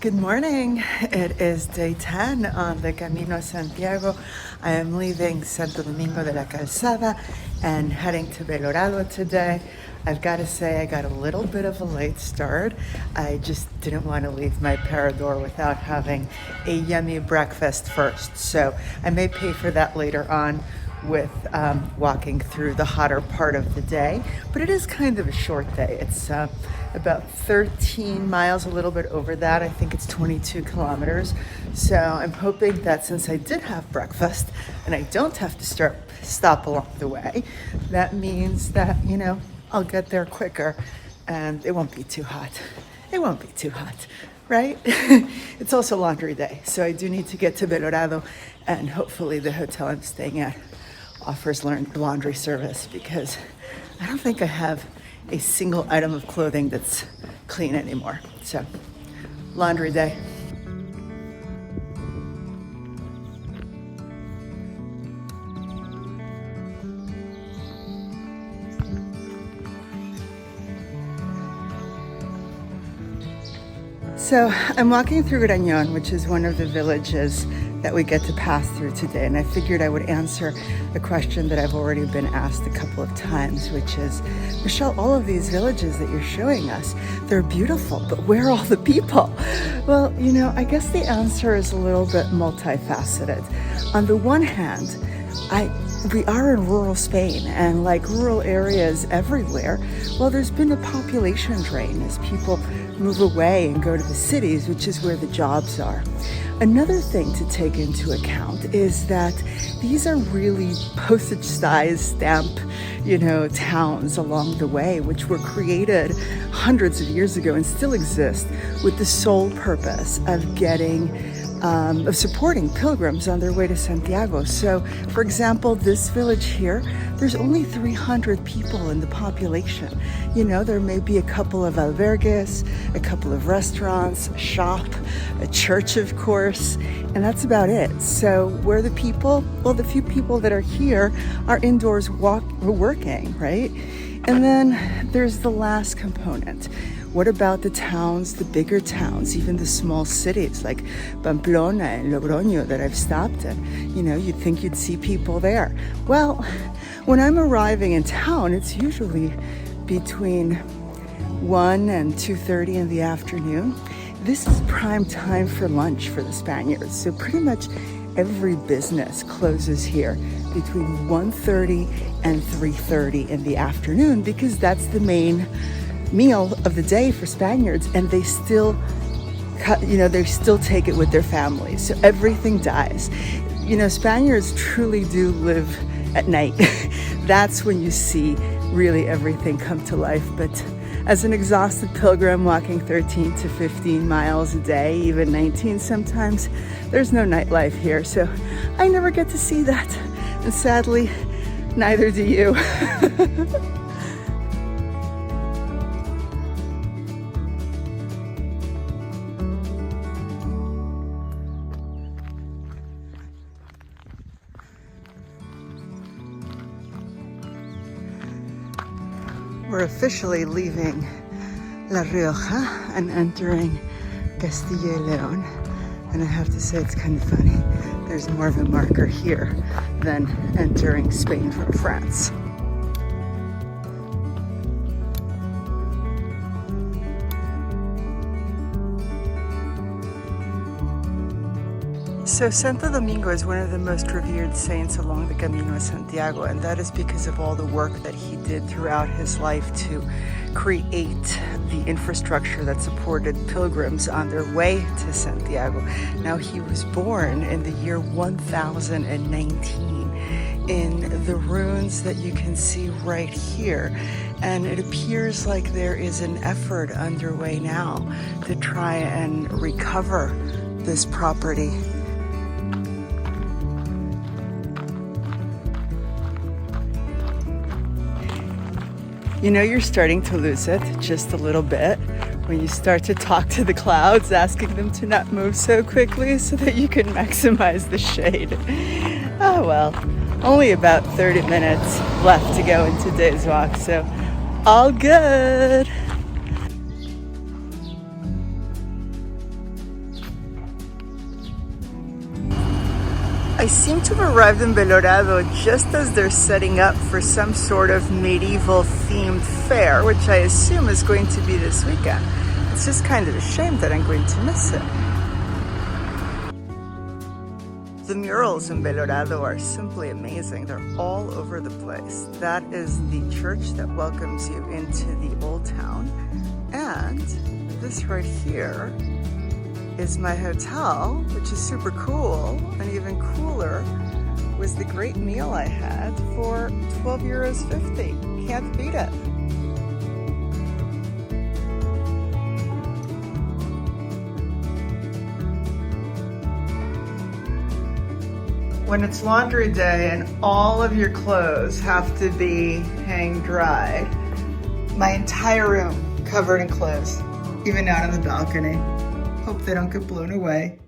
Good morning. It is day 10 on the Camino Santiago. I am leaving Santo Domingo de la Calzada and heading to Belorado today. I've got to say I got a little bit of a late start. I just didn't want to leave my parador without having a yummy breakfast first. So I may pay for that later on with walking through the hotter part of the day, but it is kind of a short day. It's about 13 miles, a little bit over that. I think it's 22 kilometers. So I'm hoping that since I did have breakfast and I don't have to stop along the way, that means that, I'll get there quicker and it won't be too hot. It won't be too hot, right? It's also laundry day, so I do need to get to Belorado, and hopefully the hotel I'm staying at offers laundry service, because I don't think I have a single item of clothing that's clean anymore. So, laundry day. So I'm walking through Grañón, which is one of the villages that we get to pass through today. And I figured I would answer a question that I've already been asked a couple of times, which is, Michelle, all of these villages that you're showing us, they're beautiful, but where are all the people? Well, I guess the answer is a little bit multifaceted. On the one hand, we are in rural Spain, and like rural areas everywhere, well, there's been a population drain as people move away and go to the cities, which is where the jobs are. Another thing to take into account is that these are really postage-size stamp, towns along the way, which were created hundreds of years ago and still exist with the sole purpose of supporting pilgrims on their way to Santiago. So, for example, this village here, there's only 300 people in the population. There may be a couple of albergues, a couple of restaurants, a shop, a church, of course, and that's about it. So where are the people? Well, the few people that are here are indoors working, right? And then there's the last component. What about the towns, the bigger towns, even the small cities like Pamplona and Logroño that I've stopped in? You'd think you'd see people there. Well, when I'm arriving in town, it's usually between 1 and 2:30 in the afternoon. This is prime time for lunch for the Spaniards. So pretty much every business closes here between 1:30 and 3:30 in the afternoon, because that's the main meal of the day for Spaniards, and they still take it with their families. So everything dies. Spaniards truly do live at night. That's when you see really everything come to life. But as an exhausted pilgrim walking 13 to 15 miles a day, even 19 sometimes, there's no nightlife here. So I never get to see that. And sadly, neither do you. We're officially leaving La Rioja and entering Castilla y León. And I have to say, it's kind of funny. There's more of a marker here than entering Spain from France. So Santo Domingo is one of the most revered saints along the Camino Santiago, and that is because of all the work that he did throughout his life to create the infrastructure that supported pilgrims on their way to Santiago. Now, he was born in the year 1019 in the ruins that you can see right here, and it appears like there is an effort underway now to try and recover this property. You're starting to lose it just a little bit when you start to talk to the clouds, asking them to not move so quickly so that you can maximize the shade. Oh well, only about 30 minutes left to go in today's walk, so all good. I seem to have arrived in Belorado just as they're setting up for some sort of medieval themed fair, which I assume is going to be this weekend. It's just kind of a shame that I'm going to miss it. The murals in Belorado are simply amazing. They're all over the place. That is the church that welcomes you into the old town. And this right here is my hotel, which is super cool. And even cooler was the great meal I had for €12.50. Can't beat it. When it's laundry day and all of your clothes have to be hang dried, my entire room covered in clothes, even out on the balcony. Hope they don't get blown away.